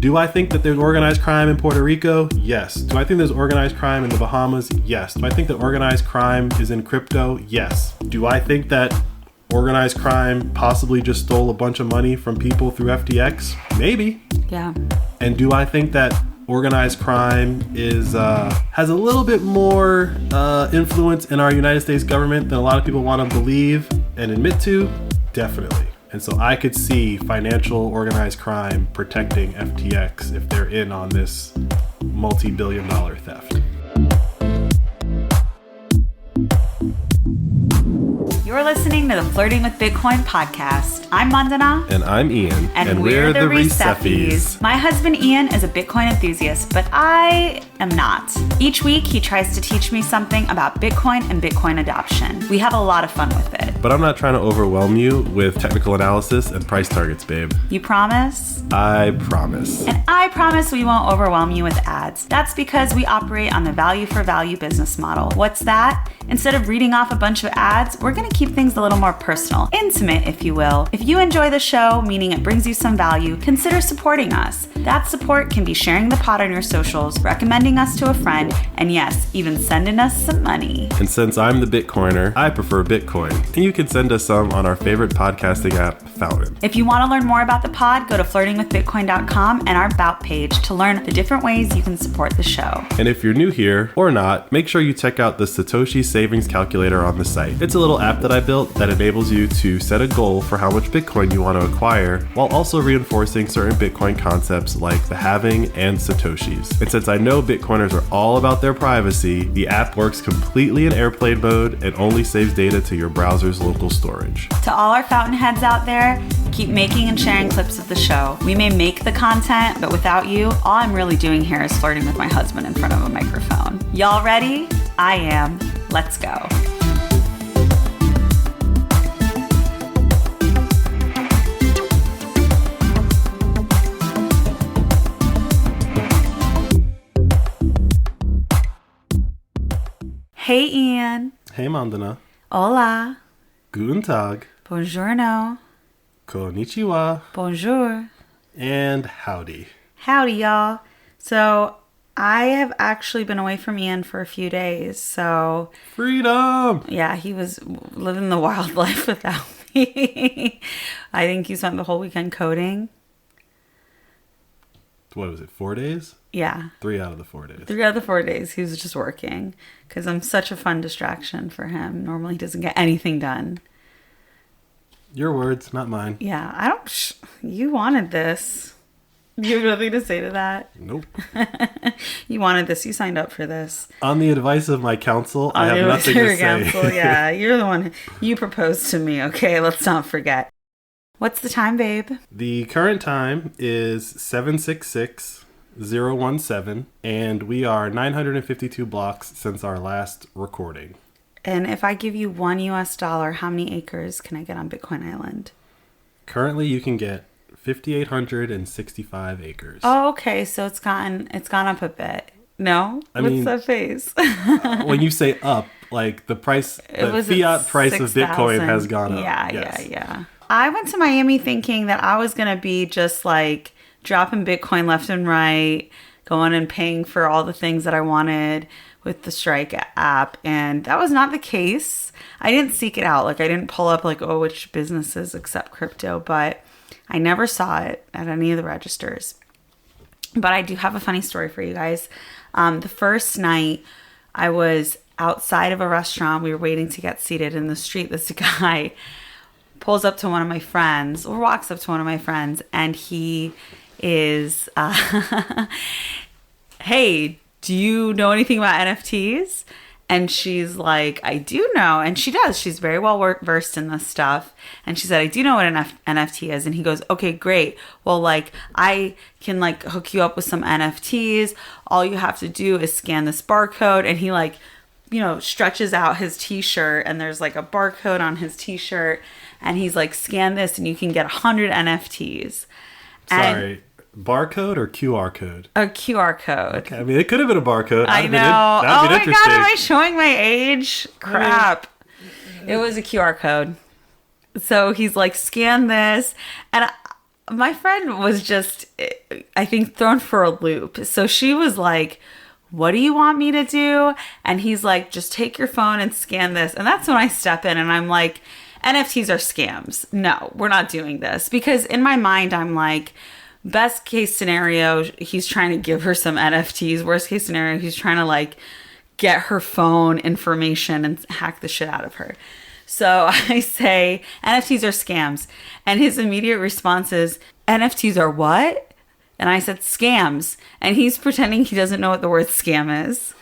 Do I think that there's organized crime in Puerto Rico? Yes. Do I think there's organized crime in the Bahamas? Yes. Do I think that organized crime is in crypto? Yes. Do I think that organized crime possibly just stole a bunch of money from people through FTX? Maybe. Yeah. And do I think that organized crime is has a little bit more influence in our United States government than a lot of people want to believe and admit to? Definitely. And so I could see financial organized crime protecting FTX if they're in on this multi-billion-dollar theft. You're listening to the Flirting with Bitcoin podcast. I'm Mandana. And I'm Ian. And we're the Receffies. My husband Ian is a Bitcoin enthusiast, but I am not. Each week, he tries to teach me something about Bitcoin and Bitcoin adoption. We have a lot of fun with it. But I'm not trying to overwhelm you with technical analysis and price targets, babe. You promise? I promise. And I promise we won't overwhelm you with ads. That's because we operate on the value for value business model. What's that? Instead of reading off a bunch of ads, we're going to keep things a little more personal, intimate, if you will. If you enjoy the show, meaning it brings you some value, consider supporting us. That support can be sharing the pod on your socials, recommending us to a friend, and yes, even sending us some money. And since I'm the Bitcoiner, I prefer Bitcoin. And you can send us some on our favorite podcasting app, Fountain. If you want to learn more about the pod, go to flirtingwithbitcoin.com and our About page to learn the different ways you can support the show. And if you're new here, or not, make sure you check out the Satoshi Savings Calculator on the site. It's a little app that I built that enables you to set a goal for how much Bitcoin you want to acquire, while also reinforcing certain Bitcoin concepts like the halving and Satoshis. And since I know Bitcoiners are all about their privacy, the app works completely in airplane mode and only saves data to your browser's local storage. To all our Fountain heads out there, keep making and sharing clips of the show. We may make the content, but without you, all I'm really doing here is flirting with my husband in front of a microphone. Y'all ready? I am. Let's go. Hey Ian. Hey Mandana. Hola. Guten Tag. Buongiorno. Konnichiwa. Bonjour. And howdy. Howdy, y'all. So I have actually been away from Ian for a few days, so... Freedom! Yeah, he was living the wild life without me. I think he spent the whole weekend coding. What was it, 4 days? Yeah. 3 out of the 4 days. 3 out of the 4 days, he was just working, because I'm such a fun distraction for him. Normally he doesn't get anything done. Your words, not mine. Yeah, I don't... You wanted this. You have nothing to say to that? Nope. You wanted this. You signed up for this. On the advice of my counsel, I have nothing to say. Counsel, yeah, you're the one. You proposed to me, okay? Let's not forget. What's the time, babe? The current time is 7:66:017, and we are 952 blocks since our last recording. And if I give you $1, how many acres can I get on Bitcoin Island? Currently, you can get 5,865 acres. Oh, okay. So it's gone up a bit. No? What's that face? When you say up, like the price, the fiat price 6, of Bitcoin has gone up. Yeah. I went to Miami thinking that I was going to be just like dropping Bitcoin left and right, going and paying for all the things that I wanted with the Strike app. And that was not the case. I didn't seek it out. Like I didn't pull up like, oh, which businesses accept crypto, but I never saw it at any of the registers. But I do have a funny story for you guys. The first night I was outside of a restaurant. We were waiting to get seated in the street. This guy pulls up to one of my friends or walks up to one of my friends, and he is, hey, do you know anything about NFTs? And she's like, I do know. And she does. She's very well versed in this stuff. And she said, I do know what an NFT is. And he goes, okay, great. Well, like, I can like hook you up with some NFTs. All you have to do is scan this barcode. And he like, you know, stretches out his t-shirt, and there's like a barcode on his t-shirt. And he's like, scan this and you can get 100 NFTs. Sorry. Barcode or QR code? A QR code. Okay. I mean, it could have been a barcode. I know. Oh my God, am I showing my age? Crap. It was a QR code. So he's like, scan this. And my friend was just, I think, thrown for a loop. So she was like, what do you want me to do? And he's like, just take your phone and scan this. And that's when I step in and I'm like, NFTs are scams. No, we're not doing this. Because in my mind, I'm like, best case scenario, he's trying to give her some NFTs. Worst case scenario, he's trying to like get her phone information and hack the shit out of her. So I say, NFTs are scams. And his immediate response is, NFTs are what? And I said, scams. And he's pretending he doesn't know what the word scam is.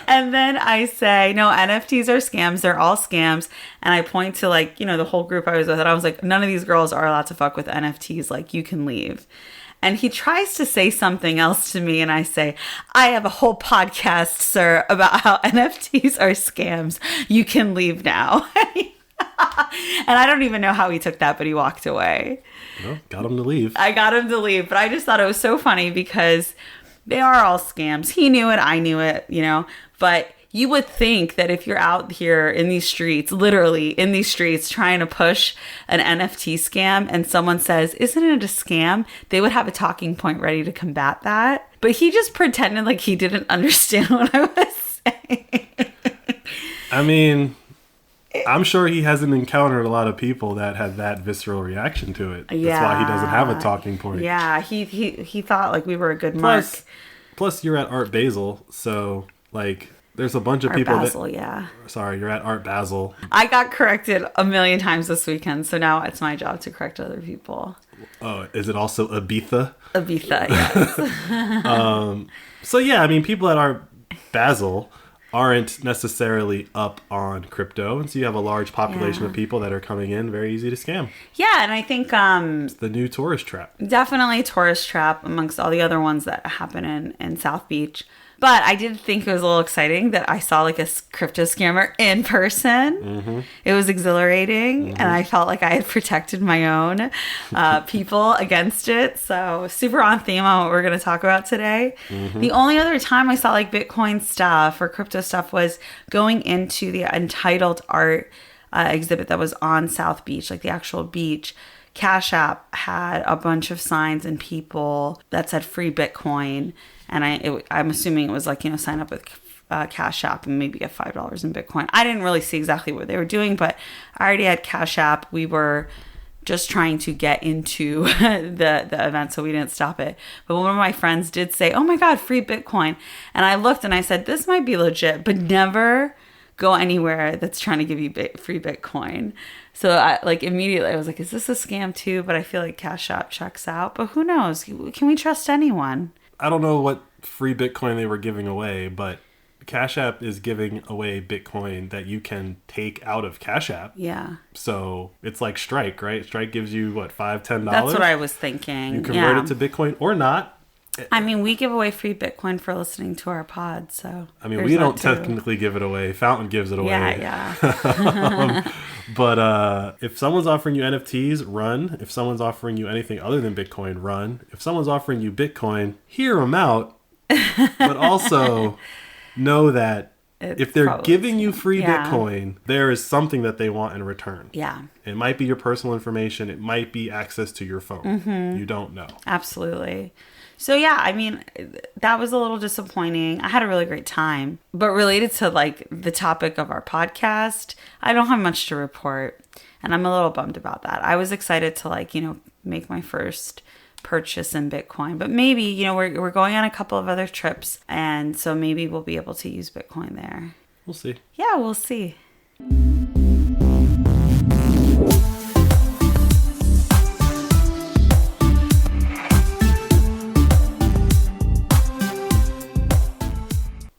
And then I say, no, NFTs are scams. They're all scams. And I point to like, the whole group I was with. And I was like, none of these girls are allowed to fuck with NFTs. Like, you can leave. And he tries to say something else to me. And I say, I have a whole podcast, sir, about how NFTs are scams. You can leave now. And I don't even know how he took that, but he walked away. Well, got him to leave. I got him to leave, but I just thought it was so funny because they are all scams. He knew it. I knew it, but you would think that if you're out here in these streets, literally in these streets, trying to push an NFT scam and someone says, isn't it a scam? They would have a talking point ready to combat that. But he just pretended like he didn't understand what I was saying. I mean, I'm sure he hasn't encountered a lot of people that had that visceral reaction to it. That's why he doesn't have a talking point. Yeah, he thought like we were a good mark. Plus, you're at Art Basel, so like there's a bunch of Art people Basel, yeah. Sorry, you're at Art Basel. I got corrected a million times this weekend, so now it's my job to correct other people. Oh, is it also Ibiza? Ibiza, yes. So yeah, I mean, people at Art Basel aren't necessarily up on crypto, and so you have a large population of people that are coming in, very easy to scam. Yeah, and I think it's the new tourist trap. Definitely tourist trap amongst all the other ones that happen in South Beach. But I did think it was a little exciting that I saw like a crypto scammer in person. Mm-hmm. It was exhilarating, and I felt like I had protected my own people against it. So super on theme on what we're going to talk about today. Mm-hmm. The only other time I saw like Bitcoin stuff or crypto stuff was going into the Entitled Art exhibit that was on South Beach, like the actual beach. Cash App had a bunch of signs and people that said free Bitcoin. And I'm assuming it was like, sign up with Cash App and maybe get $5 in Bitcoin. I didn't really see exactly what they were doing, but I already had Cash App. We were just trying to get into the event, so we didn't stop it. But one of my friends did say, oh my God, free Bitcoin. And I looked and I said, this might be legit, but never go anywhere that's trying to give you free Bitcoin. So I immediately I was like, is this a scam too? But I feel like Cash App checks out. But who knows? Can we trust anyone? I don't know what free Bitcoin they were giving away, but Cash App is giving away Bitcoin that you can take out of Cash App. Yeah. So it's like Strike, right? Strike gives you, what, $5, $10? That's what I was thinking. You convert it to Bitcoin or not. I mean, we give away free Bitcoin for listening to our pod, so... I mean, we don't technically give it away. Fountain gives it away. Yeah. But if someone's offering you NFTs, run. If someone's offering you anything other than Bitcoin, run. If someone's offering you Bitcoin, hear them out. But also know that if they're giving you free Bitcoin, there is something that they want in return. Yeah. It might be your personal information. It might be access to your phone. Mm-hmm. You don't know. Absolutely. So yeah, I mean, that was a little disappointing. I had a really great time. But related to like the topic of our podcast, I don't have much to report. And I'm a little bummed about that. I was excited to make my first purchase in Bitcoin. But maybe, we're going on a couple of other trips. And so maybe we'll be able to use Bitcoin there. We'll see. Yeah, we'll see.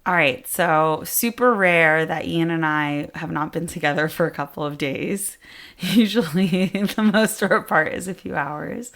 All right, so super rare that Ian and I have not been together for a couple of days. Usually the most we're apart is a few hours.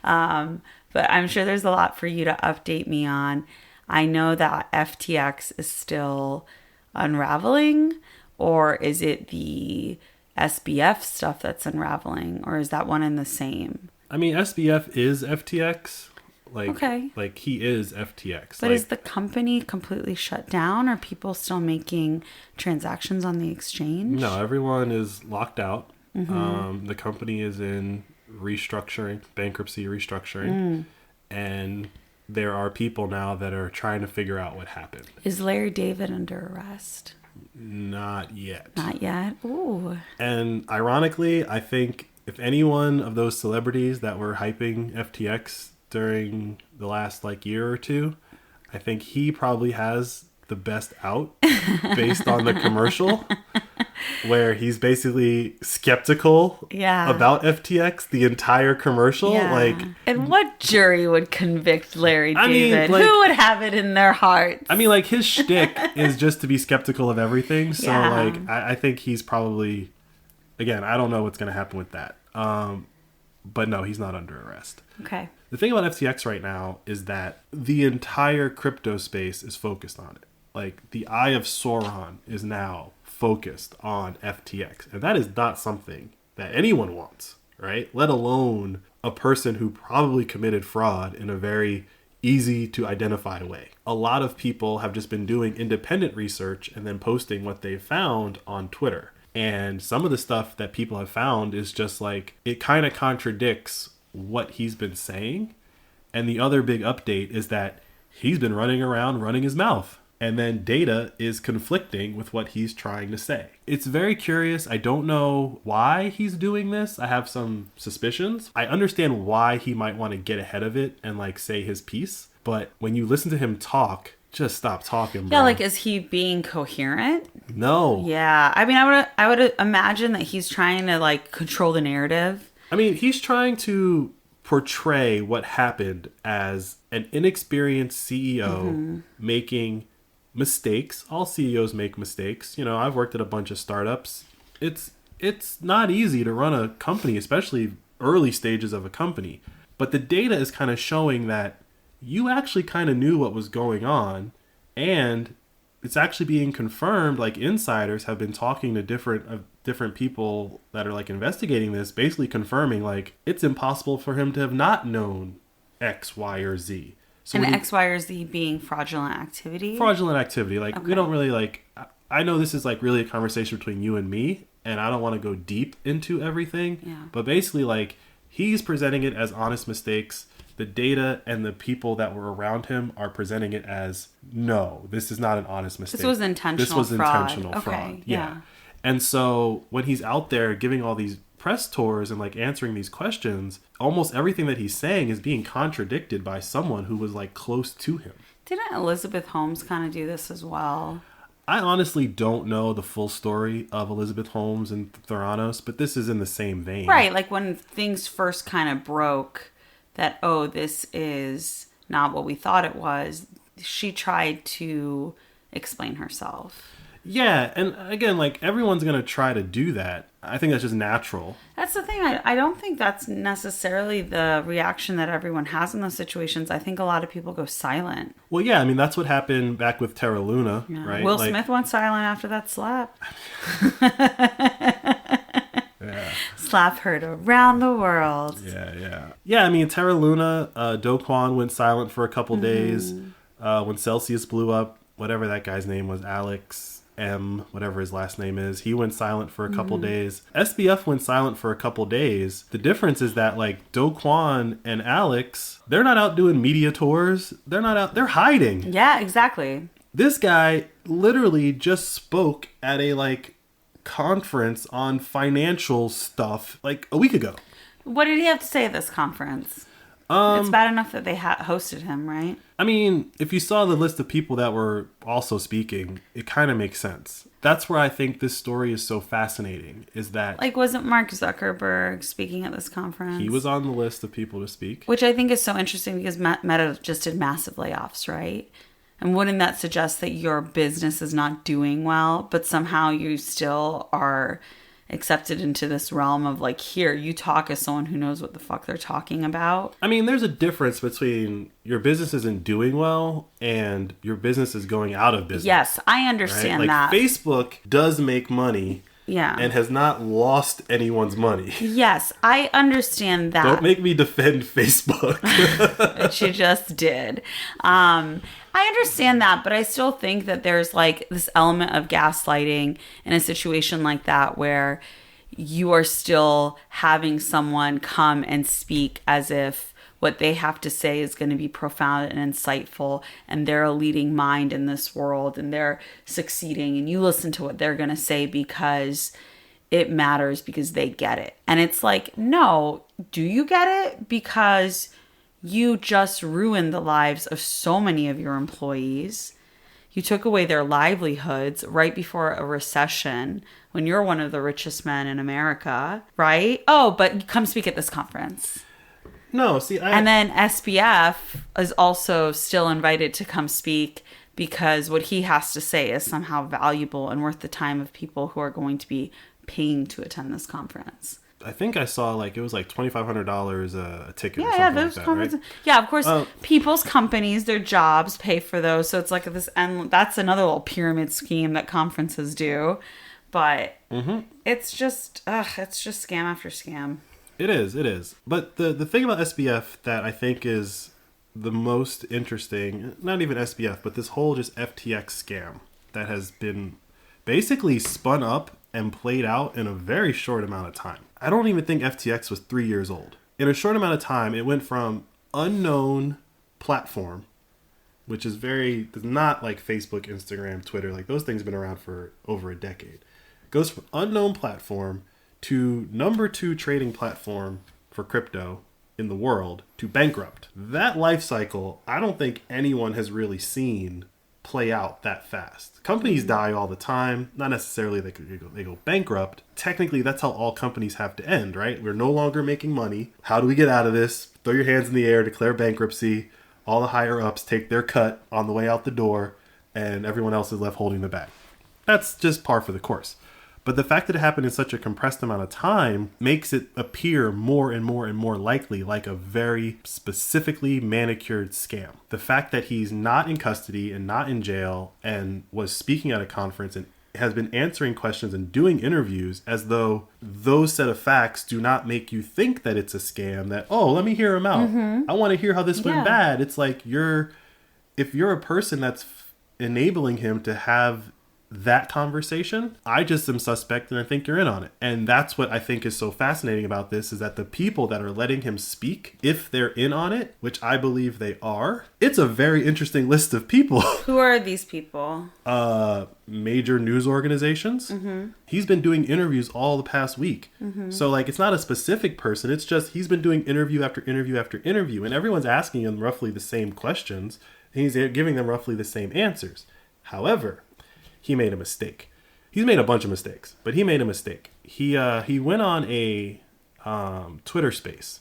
But I'm sure there's a lot for you to update me on. I know that FTX is still unraveling, or is it the SBF stuff that's unraveling, or is that one and the same? I mean, SBF is FTX. Okay. Like he is FTX. But is the company completely shut down? Are people still making transactions on the exchange? No, everyone is locked out. The company is in bankruptcy restructuring. And there are people now that are trying to figure out what happened. Is Larry David under arrest? Not yet. Not yet? Ooh. And ironically, I think if any one of those celebrities that were hyping FTX during the last year or two, I think he probably has the best out based on the commercial where he's basically skeptical about FTX the entire commercial. And what jury would convict Larry David? Who would have it in their hearts? I mean, his shtick is just to be skeptical of everything. So I think he's probably, again, I don't know what's going to happen with that. But no, he's not under arrest. Okay. The thing about FTX right now is that the entire crypto space is focused on it. The Eye of Sauron is now focused on FTX. And that is not something that anyone wants, right? Let alone a person who probably committed fraud in a very easy to identify way. A lot of people have just been doing independent research and then posting what they found on Twitter. And some of the stuff that people have found is just it kind of contradicts what he's been saying. And the other big update is that he's been running around running his mouth. And then data is conflicting with what he's trying to say. It's very curious. I don't know why he's doing this. I have some suspicions. I understand why he might want to get ahead of it and say his piece. But when you listen to him talk, just stop talking, bro. Yeah, is he being coherent? No. Yeah. I mean, I would imagine that he's trying to control the narrative. I mean, he's trying to portray what happened as an inexperienced CEO making mistakes. All CEOs make mistakes. I've worked at a bunch of startups. It's not easy to run a company, especially early stages of a company. But the data is kind of showing that you actually kind of knew what was going on, and it's actually being confirmed. Insiders have been talking to different people that are investigating this, basically confirming it's impossible for him to have not known X, Y, or Z. So and X, Y, or Z being fraudulent activity? Fraudulent activity. We don't really I know this is really a conversation between you and me, and I don't want to go deep into everything. Yeah. But basically he's presenting it as honest mistakes. The data and the people that were around him are presenting it as, no, this is not an honest mistake. This was intentional fraud. Yeah. And so when he's out there giving all these press tours and answering these questions, almost everything that he's saying is being contradicted by someone who was close to him. Didn't Elizabeth Holmes kind of do this as well? I honestly don't know the full story of Elizabeth Holmes and Theranos, but this is in the same vein. Right, when things first kind of broke that, this is not what we thought it was, she tried to explain herself. Yeah, and again, everyone's going to try to do that. I think that's just natural. That's the thing. I don't think that's necessarily the reaction that everyone has in those situations. I think a lot of people go silent. Well, yeah, I mean, that's what happened back with Terra Luna, right? Will Smith went silent after that slap. Yeah. Slap heard around the world. Yeah. Yeah, I mean, Terra Luna, Do Kwon went silent for a couple days. When Celsius blew up, whatever that guy's name was, Alex M, whatever his last name is, he went silent for a couple days. SBF went silent for a couple days. The difference is that Do Kwon and Alex, they're not out doing media tours. They're not out, they're hiding. Yeah, exactly. This guy literally just spoke at a conference on financial stuff a week ago. What did he have to say at this conference? It's bad enough that they hosted him, right? I mean, if you saw the list of people that were also speaking, it kind of makes sense. That's where I think this story is so fascinating, is that... wasn't Mark Zuckerberg speaking at this conference? He was on the list of people to speak. Which I think is so interesting because Meta just did massive layoffs, right? And wouldn't that suggest that your business is not doing well, but somehow you still are accepted into this realm of here, you talk as someone who knows what the fuck they're talking about? I mean, there's a difference between your business isn't doing well and your business is going out of business. Yes, I understand that. Facebook does make money. Yeah. And has not lost anyone's money. Yes, I understand that. Don't make me defend Facebook. Which you just did. I understand that, but I still think that there's this element of gaslighting in a situation like that where, you are still having someone come and speak as if what they have to say is going to be profound and insightful, and they're a leading mind in this world and they're succeeding, and you listen to what they're going to say because it matters, because they get it. And it's like, no, do you get it? Because you just ruined the lives of so many of your employees. You took away their livelihoods right before a recession when you're one of the richest men in America, right? Oh, but come speak at this conference. No, see, And then SBF is also still invited to come speak because what he has to say is somehow valuable and worth the time of people who are going to be paying to attend this conference. I think I saw it was like $2,500 a ticket or something Yeah, like those that, conferences. right? Yeah, of course, people's companies, their jobs pay for those. So it's like this, and that's another little pyramid scheme that conferences do. But it's just scam after scam. It is. But the thing about SBF that I think is the most interesting, not even SBF, but this whole just FTX scam that has been basically spun up and played out in a very short amount of time. I don't even think FTX was 3 years old. In a short amount of time, it went from unknown platform, which is not like Facebook, Instagram, Twitter, like those things have been around for over a decade. It goes from unknown platform to number 2 trading platform for crypto in the world to bankrupt. That life cycle, I don't think anyone has really seen play out that fast. Companies die all the time. Not necessarily they go bankrupt. Technically, that's how all companies have to end, right? We're no longer making money. How do we get out of this? Throw your hands in the air, declare bankruptcy. All the higher ups take their cut on the way out the door, and everyone else is left holding the bag. That's just par for the course. But the fact that it happened in such a compressed amount of time makes it appear more and more and more likely like a very specifically manicured scam. The fact that he's not in custody and not in jail and was speaking at a conference and has been answering questions and doing interviews as though those set of facts do not make you think that it's a scam, that, oh, let me hear him out. I want to hear how this went bad. It's like if you're a person that's enabling him to have that conversation, I just am suspect and I think you're in on it. And that's what I think is so fascinating about this, is that the people that are letting him speak, if they're in on it, which I believe they are, it's a very interesting list of people. Who are these people? Major news organizations. He's been doing interviews all the past week. So it's not a specific person. It's just he's been doing interview after interview after interview, and everyone's asking him roughly the same questions. And he's giving them roughly the same answers. However, he made a mistake. He's made a bunch of mistakes, but he made a mistake. He went on a Twitter space,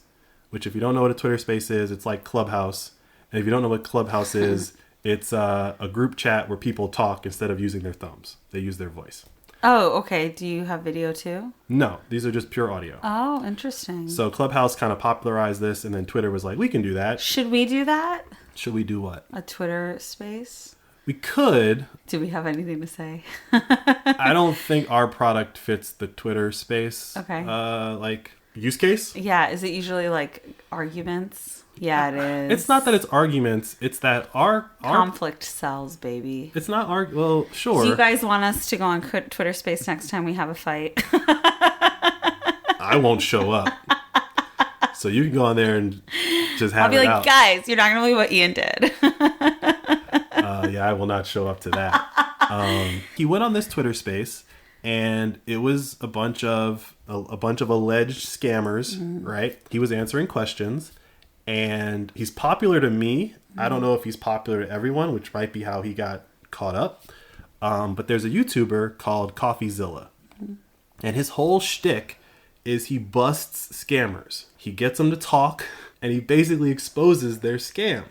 which, if you don't know what a Twitter space is, it's like Clubhouse. And if you don't know what Clubhouse is, it's a group chat where people talk instead of using their thumbs. They use their voice. Oh, okay. Do you have video too? No, these are just pure audio. Oh, interesting. So Clubhouse kind of popularized this, and then Twitter was like, we can do that. Should we do that? Should we do what? A Twitter space? We could. Do we have anything to say? I don't think our product fits the Twitter space. Okay. Use case? Yeah. Is it usually like arguments? Yeah, it is. It's not that it's arguments. It's that our conflict sells, baby. It's not well, sure. Do you guys want us to go on Twitter space next time we have a fight? I won't show up. So you can go on there and just have I'll be it like, out. guys, you're not going to believe what Ian did. Yeah, I will not show up to that. He went on this Twitter space, and it was a bunch of alleged scammers, right? He was answering questions, and he's popular to me. I don't know if he's popular to everyone, which might be how he got caught up. But there's a YouTuber called CoffeeZilla, and his whole shtick is he busts scammers. He gets them to talk, and he basically exposes their scam.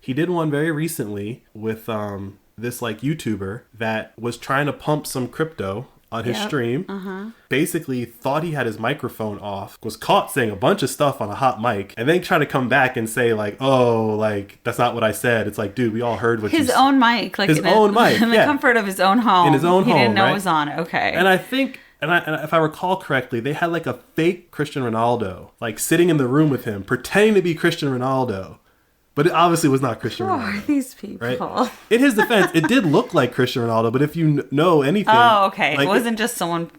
He did one very recently with this YouTuber that was trying to pump some crypto on his stream. Basically thought he had his microphone off, was caught saying a bunch of stuff on a hot mic, and then tried to come back and say that's not what I said. It's like, dude, we all heard what his own mic, his own mic, in the comfort of his own home. In his own home, he didn't know right? it was on. Okay, and I think. And if I recall correctly, they had a fake Cristiano Ronaldo, sitting in the room with him, pretending to be Cristiano Ronaldo, But it obviously was not Cristiano Who are Ronaldo. these people? Right? In his defense, it did look like Cristiano Ronaldo, but if you know anything... Oh, okay. Like, it wasn't just someone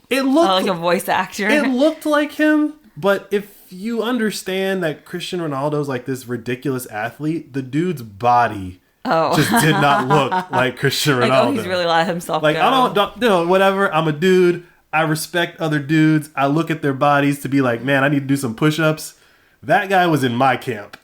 it looked like a voice actor. It looked like him, but if you understand that Cristiano Ronaldo's like this ridiculous athlete, the dude's body just did not look like Cristiano Ronaldo. Like, he's really let himself like, go. I don't, you know, whatever. I'm a dude. I respect other dudes. I look at their bodies to be like, man, I need to do some push-ups. That guy was in my camp.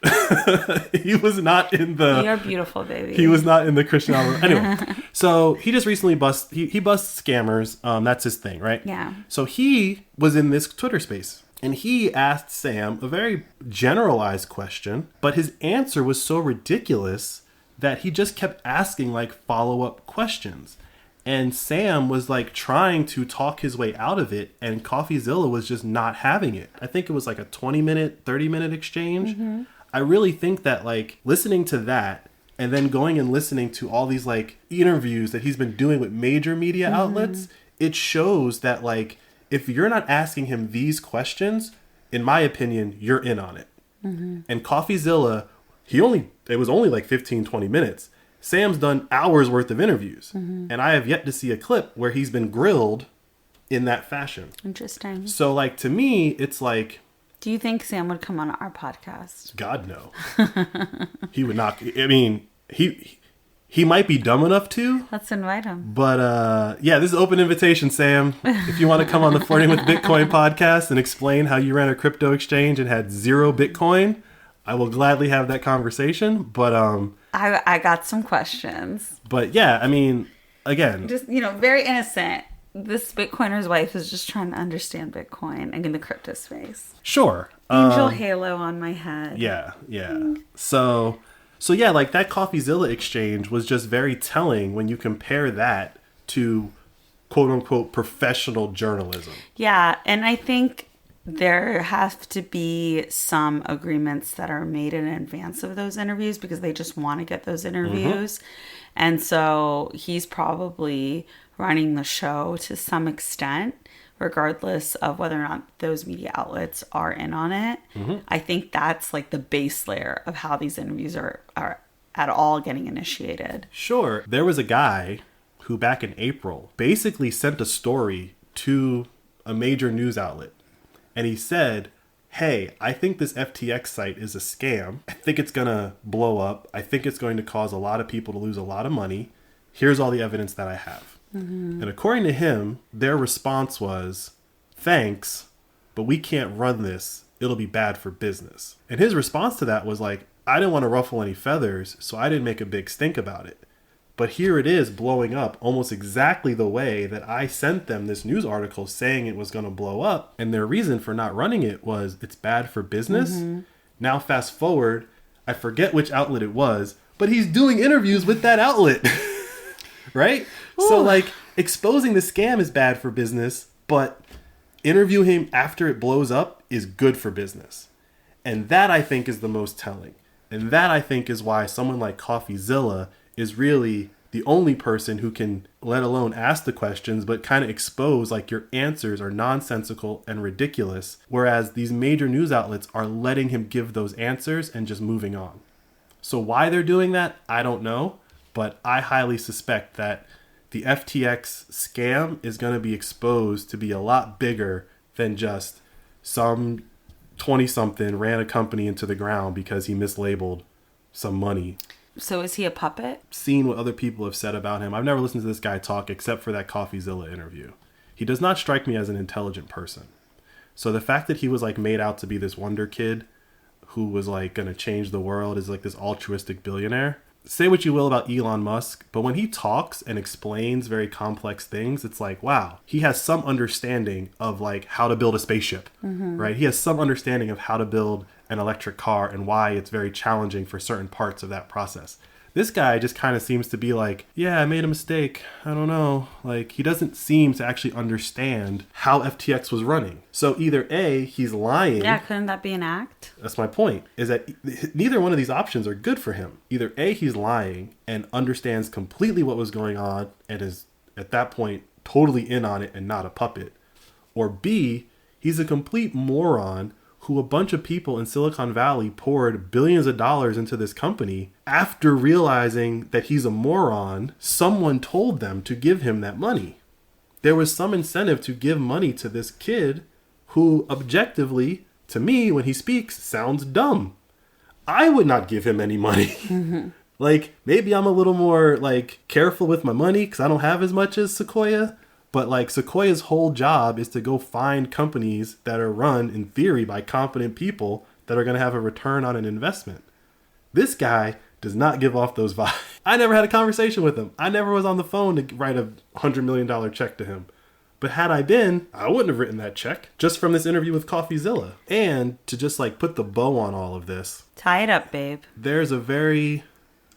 He was not in the... You're beautiful, baby. He was not in the Cristiano... Anyway, so he just recently he busts scammers. That's his thing, right? Yeah. So he was in this Twitter space. And he asked Sam a very generalized question. But his answer was so ridiculous that he just kept asking, like, follow-up questions. And Sam was like trying to talk his way out of it, and CoffeeZilla was just not having it. I think it was like a 20-minute, 30-minute exchange. Mm-hmm. I really think that like listening to that and then going and listening to all these like interviews that he's been doing with major media outlets, it shows that like if you're not asking him these questions, in my opinion, you're in on it. Mm-hmm. And CoffeeZilla, it was only like 15, 20 minutes. Sam's done hours worth of interviews, and I have yet to see a clip where he's been grilled in that fashion. Interesting. So, like, to me, it's like... Do you think Sam would come on our podcast? God, no. He would not. I mean, he might be dumb enough to. Let's invite him. But, yeah, this is open invitation, Sam. If you want to come on the Flirting with Bitcoin podcast and explain how you ran a crypto exchange and had 0 Bitcoin, I will gladly have that conversation. But, I got some questions. But yeah, I mean, again, just, very innocent. This Bitcoiner's wife is just trying to understand Bitcoin and in the crypto space. Sure. Angel halo on my head. Yeah. So yeah, like that CoffeeZilla exchange was just very telling when you compare that to quote unquote professional journalism. Yeah, and I think there have to be some agreements that are made in advance of those interviews because they just want to get those interviews. And so he's probably running the show to some extent, regardless of whether or not those media outlets are in on it. I think that's like the base layer of how these interviews are at all getting initiated. Sure. There was a guy who back in April basically sent a story to a major news outlet. And he said, hey, I think this FTX site is a scam. I think it's going to blow up. I think it's going to cause a lot of people to lose a lot of money. Here's all the evidence that I have. And according to him, their response was, thanks, but we can't run this. It'll be bad for business. And his response to that was like, I didn't want to ruffle any feathers, so I didn't make a big stink about it. But here it is blowing up almost exactly the way that I sent them this news article saying it was going to blow up. And their reason for not running it was it's bad for business. Now fast forward, I forget which outlet it was, but he's doing interviews with that outlet. Right? Ooh. So like exposing the scam is bad for business, but interviewing him after it blows up is good for business. And that I think is the most telling. And that I think is why someone like CoffeeZilla is really the only person who can, let alone ask the questions, but kind of expose like your answers are nonsensical and ridiculous. Whereas these major news outlets are letting him give those answers and just moving on. So why they're doing that, I don't know. But I highly suspect that the FTX scam is going to be exposed to be a lot bigger than just some 20-something ran a company into the ground because he mislabeled some money. So is he a puppet? Seen what other people have said about him. I've never listened to this guy talk except for that CoffeeZilla interview. He does not strike me as an intelligent person. So the fact that he was like made out to be this wonder kid who was like going to change the world is like this altruistic billionaire. Say what you will about Elon Musk, but when he talks and explains very complex things, it's like, wow, he has some understanding of like how to build a spaceship, right? He has some understanding of how to build an electric car and why it's very challenging for certain parts of that process. This guy just kind of seems to be like, yeah, I made a mistake. I don't know. Like, he doesn't seem to actually understand how FTX was running. So either A, he's lying. Yeah, couldn't that be an act? That's my point, is that neither one of these options are good for him. Either A, he's lying and understands completely what was going on and is, at that point, totally in on it and not a puppet. Or B, he's a complete moron who a bunch of people in Silicon Valley poured billions of dollars into this company. After realizing that he's a moron, someone told them to give him that money. There was some incentive to give money to this kid who objectively, to me, when he speaks, sounds dumb. I would not give him any money. Like, maybe I'm a little more, like, careful with my money because I don't have as much as Sequoia. But, like, Sequoia's whole job is to go find companies that are run, in theory, by competent people that are going to have a return on an investment. This guy does not give off those vibes. I never had a conversation with him. I never was on the phone to write a $100 million check to him. But had I been, I wouldn't have written that check just from this interview with CoffeeZilla. And to just, like, put the bow on all of this. Tie it up, babe. There's a very,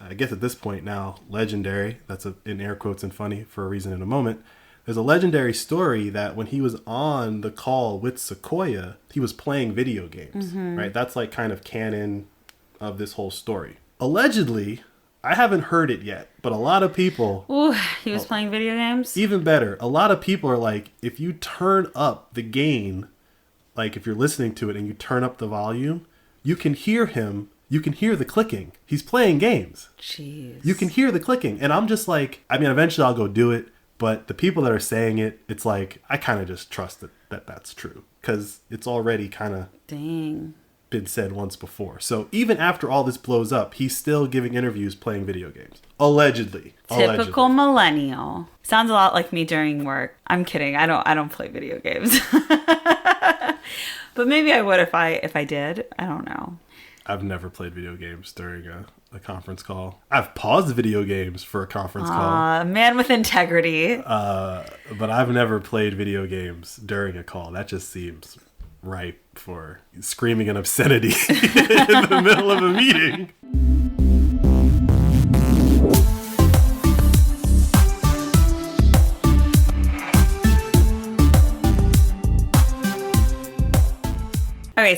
I guess at this point now, legendary, that's in air quotes and funny for a reason in a moment. There's a legendary story that when he was on the call with Sequoia, he was playing video games, right? That's like kind of canon of this whole story. Allegedly, I haven't heard it yet, but a lot of people... Ooh, he was playing video games? Even better. A lot of people are like, if you turn up the gain, like if you're listening to it and you turn up the volume, you can hear him. You can hear the clicking. He's playing games. Jeez. You can hear the clicking. And I'm just like, I mean, eventually I'll go do it. But the people that are saying it, it's like, I kind of just trust that that's true. Because it's already kind of been said once before. So even after all this blows up, he's still giving interviews playing video games. Allegedly. Typical millennial. Sounds a lot like me during work. I'm kidding. I don't play video games. But maybe I would if I did. I don't know. I've never played video games during a conference call. I've paused video games for a conference call. Man with integrity. But I've never played video games during a call. That just seems ripe for screaming an obscenity in the middle of a meeting. Okay,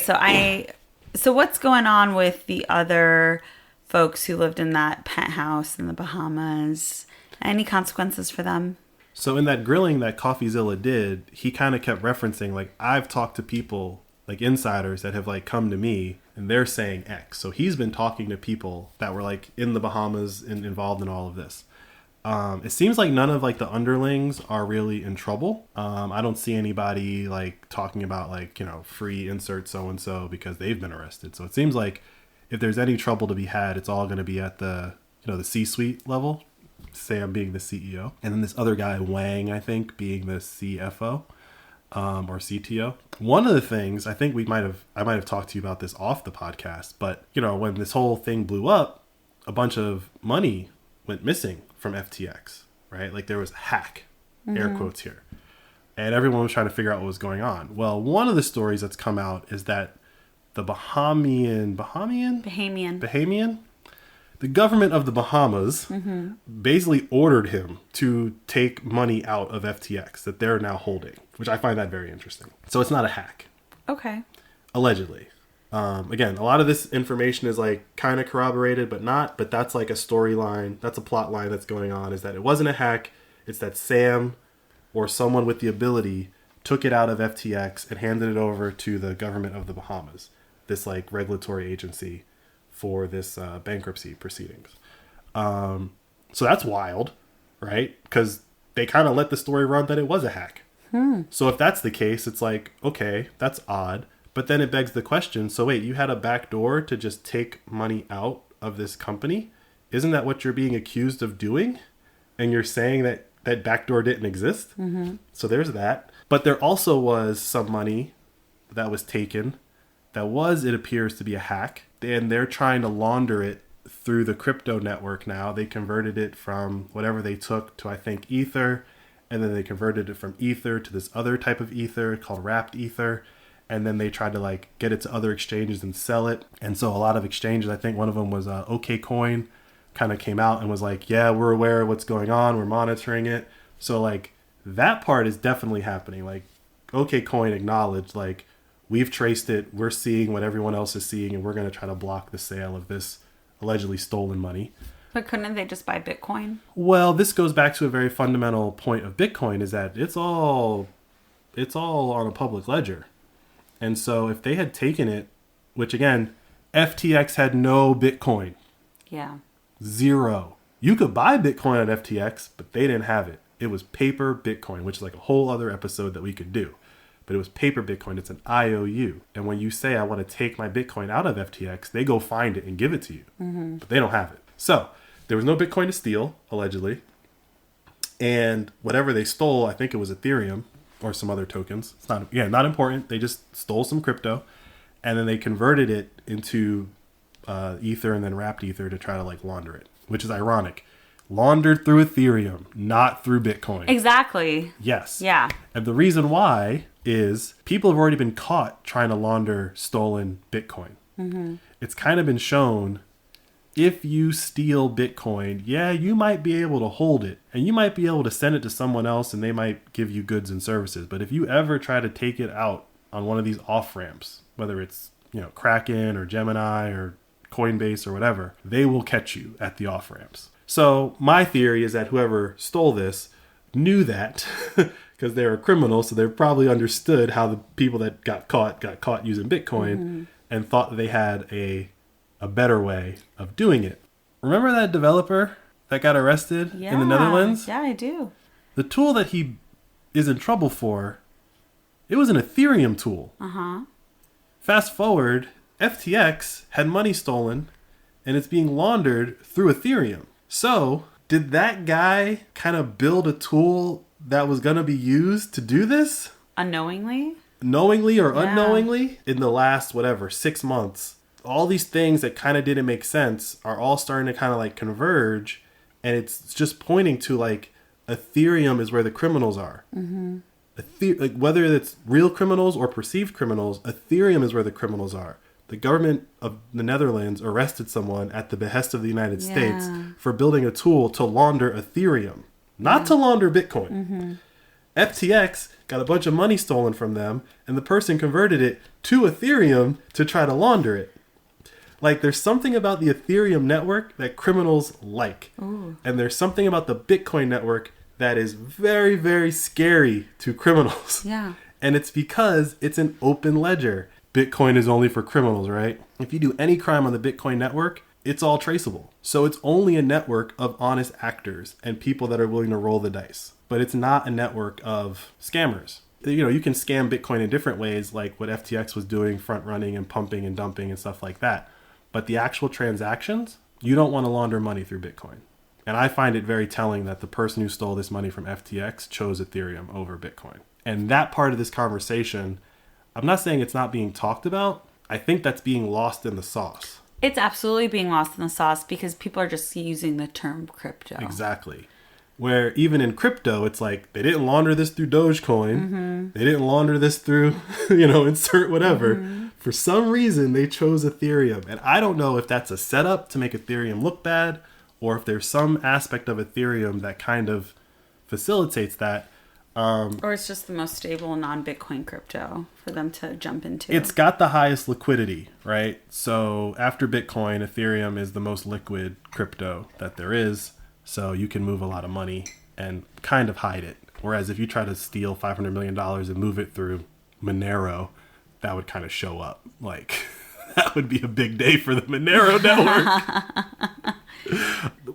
so what's going on with the other folks who lived in that penthouse in the Bahamas? Any consequences for them? So in that grilling that CoffeeZilla did, he kind of kept referencing, like, I've talked to people, like insiders that have like come to me and they're saying X. So he's been talking to people that were like in the Bahamas and involved in all of this. It seems like none of like the underlings are really in trouble. I don't see anybody like talking about like, you know, free insert so-and-so because they've been arrested. So it seems like if there's any trouble to be had, it's all going to be at the, you know, the C-suite level, Sam being the CEO. And then this other guy, Wang, I think, being the CFO or CTO. One of the things, I think I might have talked to you about this off the podcast, but, you know, when this whole thing blew up, a bunch of money went missing from FTX, right? Like there was a hack, air quotes here. And everyone was trying to figure out what was going on. Well, one of the stories that's come out is that the Bahamian, the government of the Bahamas basically ordered him to take money out of FTX that they're now holding, which I find that very interesting. So it's not a hack. Okay. Allegedly. Again, a lot of this information is like kind of corroborated, but not. But that's like a storyline. That's a plot line that's going on, is that it wasn't a hack. It's that Sam or someone with the ability took it out of FTX and handed it over to the government of the Bahamas, this like regulatory agency for this bankruptcy proceedings. So that's wild, right? Because they kind of let the story run that it was a hack. So if that's the case, it's like, okay, that's odd. But then it begs the question, so wait, you had a back door to just take money out of this company? Isn't that what you're being accused of doing? And you're saying that that back door didn't exist? So there's that. But there also was some money that was taken that was, it appears to be a hack. And they're trying to launder it through the crypto network now. They converted it from whatever they took to, I think, Ether. And then they converted it from Ether to this other type of Ether called wrapped Ether. And then they tried to like get it to other exchanges and sell it. And so a lot of exchanges, I think one of them was OKCoin, kind of came out and was like, yeah, we're aware of what's going on. We're monitoring it. So like that part is definitely happening. Like OKCoin acknowledged, like, we've traced it. We're seeing what everyone else is seeing. And we're going to try to block the sale of this allegedly stolen money. But couldn't they just buy Bitcoin? Well, this goes back to a very fundamental point of Bitcoin, is that it's all on a public ledger. And so if they had taken it, which again, FTX had no Bitcoin. Yeah. Zero. You could buy Bitcoin on FTX, but they didn't have it. It was paper Bitcoin, which is like a whole other episode that we could do. But it was paper Bitcoin. It's an IOU. And when you say, I want to take my Bitcoin out of FTX, they go find it and give it to you. Mm-hmm. But they don't have it. So there was no Bitcoin to steal, allegedly. And whatever they stole, I think it was Ethereum or some other tokens. It's not important. They just stole some crypto and then they converted it into Ether and then wrapped Ether to try to like launder it, which is ironic. Laundered through Ethereum, not through Bitcoin. Exactly. Yes. Yeah. And the reason why is people have already been caught trying to launder stolen Bitcoin. Mm-hmm. It's kind of been shown if you steal Bitcoin, yeah, you might be able to hold it and you might be able to send it to someone else and they might give you goods and services. But if you ever try to take it out on one of these off-ramps, whether it's, Kraken or Gemini or Coinbase or whatever, they will catch you at the off-ramps. So my theory is that whoever stole this knew that because they were criminals. So they probably understood how the people that got caught using Bitcoin and thought that they had a better way of doing it. Remember that developer that got arrested in the Netherlands? Yeah, I do. The tool that he is in trouble for, it was an Ethereum tool. Uh-huh. Fast forward, FTX had money stolen and it's being laundered through Ethereum. So did that guy kind of build a tool that was going to be used to do this? Unknowingly? Knowingly or unknowingly? In the last, 6 months, all these things that kind of didn't make sense are all starting to kind of like converge. And it's just pointing to like Ethereum is where the criminals are. Mm-hmm. Whether it's real criminals or perceived criminals, Ethereum is where the criminals are. The government of the Netherlands arrested someone at the behest of the United States for building a tool to launder Ethereum, not to launder Bitcoin. Mm-hmm. FTX got a bunch of money stolen from them, and the person converted it to Ethereum to try to launder it. Like, there's something about the Ethereum network that criminals like. Ooh. And there's something about the Bitcoin network that is very, very scary to criminals. Yeah. And it's because it's an open ledger. Bitcoin is only for criminals, right? If you do any crime on the Bitcoin network, it's all traceable. So it's only a network of honest actors and people that are willing to roll the dice. But it's not a network of scammers. You can scam Bitcoin in different ways, like what FTX was doing, front running and pumping and dumping and stuff like that. But the actual transactions, you don't want to launder money through Bitcoin. And I find it very telling that the person who stole this money from FTX chose Ethereum over Bitcoin. And that part of this conversation, I'm not saying it's not being talked about. I think that's being lost in the sauce. It's absolutely being lost in the sauce because people are just using the term crypto. Exactly. Where even in crypto, it's like, they didn't launder this through Dogecoin. Mm-hmm. They didn't launder this through, insert whatever. Mm-hmm. For some reason, they chose Ethereum. And I don't know if that's a setup to make Ethereum look bad or if there's some aspect of Ethereum that kind of facilitates that. Or it's just the most stable non-Bitcoin crypto for them to jump into. It's got the highest liquidity, right? So after Bitcoin, Ethereum is the most liquid crypto that there is. So you can move a lot of money and kind of hide it. Whereas if you try to steal $500 million and move it through Monero, that would kind of show up. Like, that would be a big day for the Monero network.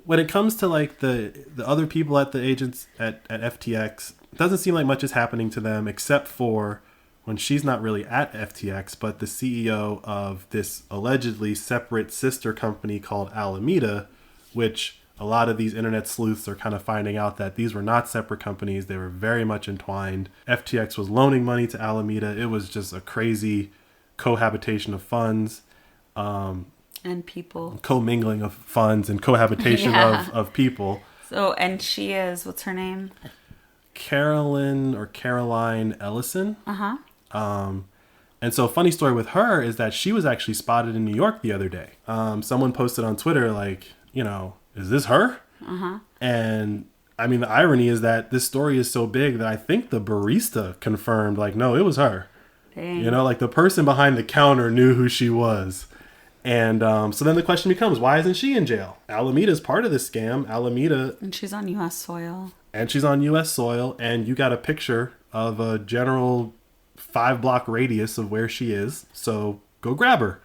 When it comes to like the other people at the agents at FTX, it doesn't seem like much is happening to them except for when she's not really at FTX, but the CEO of this allegedly separate sister company called Alameda, which a lot of these internet sleuths are kind of finding out that these were not separate companies. They were very much entwined. FTX was loaning money to Alameda. It was just a crazy cohabitation of funds. And people. Commingling of funds and cohabitation of people. So, and she is, what's her name? Caroline Ellison. Uh-huh. And so funny story with her is that she was actually spotted in New York the other day. Someone posted on Twitter, like, is this her? Uh-huh. And I mean, the irony is that this story is so big that I think the barista confirmed, like, no, it was her. Dang. Like the person behind the counter knew who she was. And so then the question becomes, why isn't she in jail? Alameda's part of this scam. Alameda. And she's on U.S. soil. And you got a picture of a general 5-block radius of where she is. So go grab her.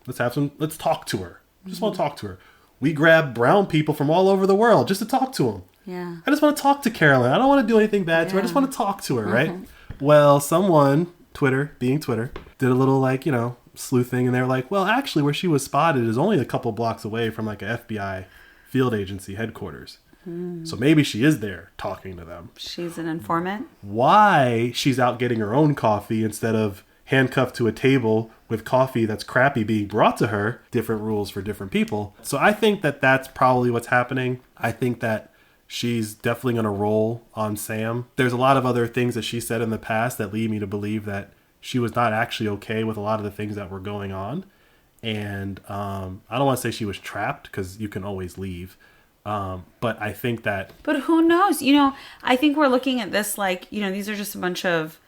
Let's talk to her. Just want to talk to her. We grab brown people from all over the world just to talk to them. Yeah. I just want to talk to Carolyn. I don't want to do anything bad to her. I just want to talk to her, right? Well, someone, Twitter, did a little like, sleuthing, and they were like, well, actually where she was spotted is only a couple blocks away from like a FBI field agency headquarters. So maybe she is there talking to them. She's an informant. Why she's out getting her own coffee instead of handcuffed to a table with coffee that's crappy being brought to her, different rules for different people. So I think that that's probably what's happening. I think that she's definitely going to roll on Sam. There's a lot of other things that she said in the past that lead me to believe that she was not actually okay with a lot of the things that were going on. And I don't want to say she was trapped, because you can always leave. But I think that... But who knows? I think we're looking at this like, these are just a bunch of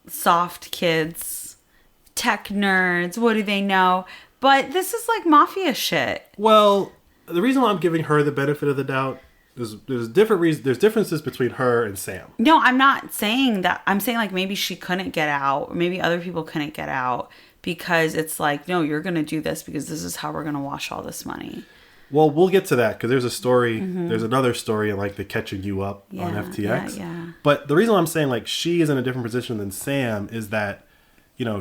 soft kids, tech nerds. What do they know? But this is like mafia shit. Well, the reason why I'm giving her the benefit of the doubt is there's different reasons. There's differences between her and Sam. No, I'm not saying that. I'm saying like maybe she couldn't get out, or maybe other people couldn't get out because it's like, no, you're going to do this because this is how we're going to wash all this money. Well, we'll get to that because there's a story. There's another story in like the catching you up on FTX. Yeah. But the reason why I'm saying like she is in a different position than Sam is that,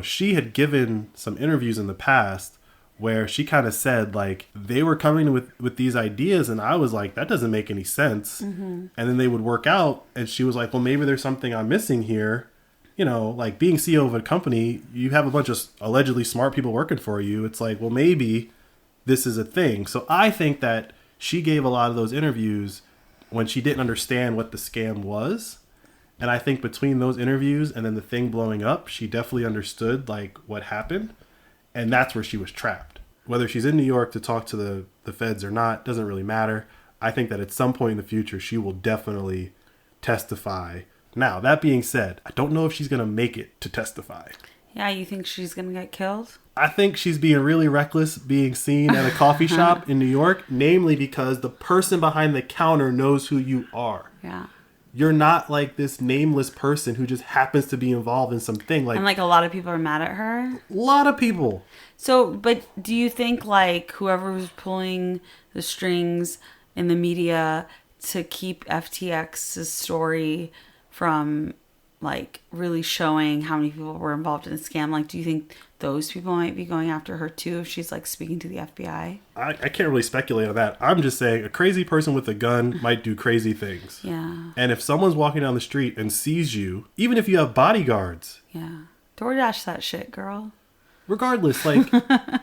she had given some interviews in the past where she kind of said like they were coming with these ideas, and I was like, that doesn't make any sense. And then they would work out, and she was like, well, maybe there's something I'm missing here. Like being CEO of a company, you have a bunch of allegedly smart people working for you. It's like, well, maybe this is a thing. So I think that she gave a lot of those interviews when she didn't understand what the scam was. And I think between those interviews and then the thing blowing up, she definitely understood like what happened. And that's where she was trapped. Whether she's in New York to talk to the feds or not, doesn't really matter. I think that at some point in the future, she will definitely testify. Now, that being said, I don't know if she's going to make it to testify. Yeah, you think she's going to get killed? I think she's being really reckless being seen at a coffee shop in New York, namely because the person behind the counter knows who you are. Yeah. You're not like this nameless person who just happens to be involved in something. Like, and like a lot of people are mad at her? A lot of people. So, but do you think like whoever was pulling the strings in the media to keep FTX's story from like really showing how many people were involved in the scam, like do you think those people might be going after her too if she's like speaking to the FBI? I can't really speculate on that. I'm just saying a crazy person with a gun might do crazy things. Yeah. And if someone's walking down the street and sees you, even if you have bodyguards. Yeah. DoorDash that shit, girl. Regardless, like,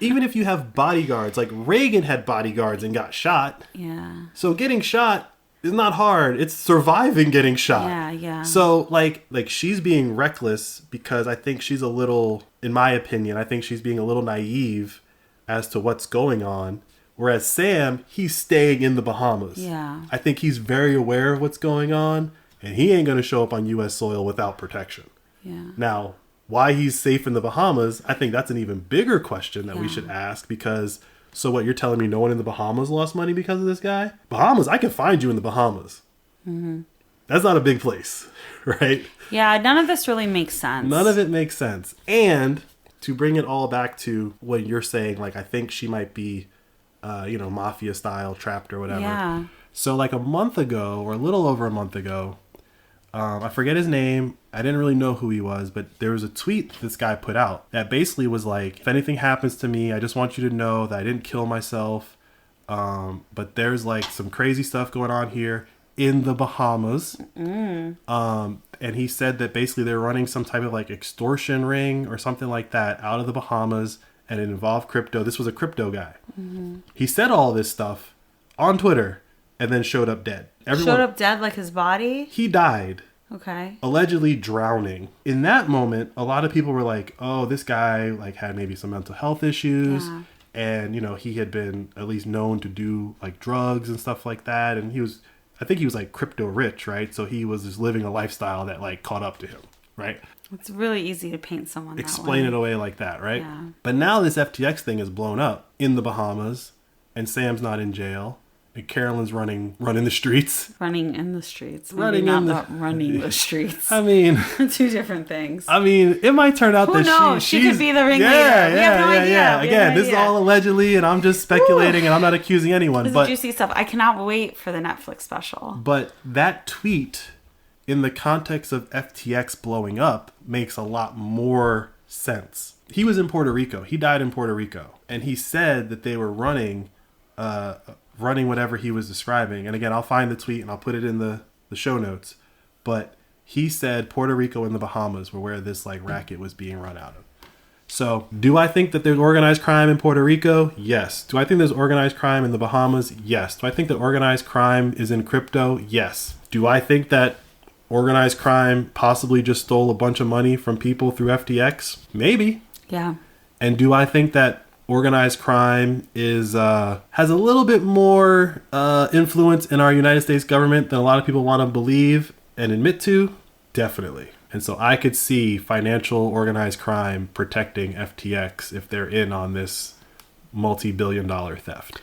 even if you have bodyguards, like Reagan had bodyguards and got shot. Yeah. So getting shot is not hard. It's surviving getting shot. Yeah. So like she's being reckless because I think she's a little, in my opinion, I think she's being a little naive as to what's going on. Whereas Sam, he's staying in the Bahamas. Yeah. I think he's very aware of what's going on, and he ain't going to show up on U.S. soil without protection. Yeah. Now, why he's safe in the Bahamas, I think that's an even bigger question that we should ask, because so what, you're telling me no one in the Bahamas lost money because of this guy? Bahamas, I can find you in the Bahamas. Mm-hmm. That's not a big place, right? Yeah, none of this really makes sense. None of it makes sense. And to bring it all back to what you're saying, like I think she might be, mafia style, trapped or whatever. Yeah. So like a month ago, or a little over a month ago, I forget his name. I didn't really know who he was, but there was a tweet this guy put out that basically was like, if anything happens to me, I just want you to know that I didn't kill myself. But there's like some crazy stuff going on here in the Bahamas. And he said that basically they're running some type of like extortion ring or something like that out of the Bahamas, and it involved crypto. This was a crypto guy. Mm-hmm. He said all this stuff on Twitter and then showed up dead. Showed up dead, like his body? He died. Okay. Allegedly drowning. In that moment, a lot of people were like, oh, this guy like had maybe some mental health issues. Yeah. And, he had been at least known to do like drugs and stuff like that. And I think he was like crypto rich, right? So he was just living a lifestyle that like caught up to him, right? It's really easy to paint someone Explain it away like that, right? Yeah. But now this FTX thing is blown up in the Bahamas, and Sam's not in jail. and Carolyn's running the streets. Running in the streets. Maybe Running not in the- about running the streets. I mean, Two different things. I mean, it might turn out Who that knows? She could she's be the ringleader. Yeah, We have no idea. We have Again, no this is idea. all allegedly, and I'm just speculating, and I'm not accusing anyone. This But is juicy stuff. I cannot wait for the Netflix special. But that tweet, in the context of FTX blowing up, makes a lot more sense. He was in Puerto Rico. He died in Puerto Rico. And he said that they were running whatever he was describing. And again, I'll find the tweet and I'll put it in the show notes. But he said Puerto Rico and the Bahamas were where this like racket was being run out of. So do I think that there's organized crime in Puerto Rico? Yes. Do I think there's organized crime in the Bahamas? Yes. Do I think that organized crime is in crypto? Yes. Do I think that organized crime possibly just stole a bunch of money from people through FTX? Maybe. Yeah. And do I think that organized crime is has a little bit more influence in our United States government than a lot of people want to believe and admit to? Definitely. And so I could see financial organized crime protecting FTX if they're in on this multi-billion-dollar theft.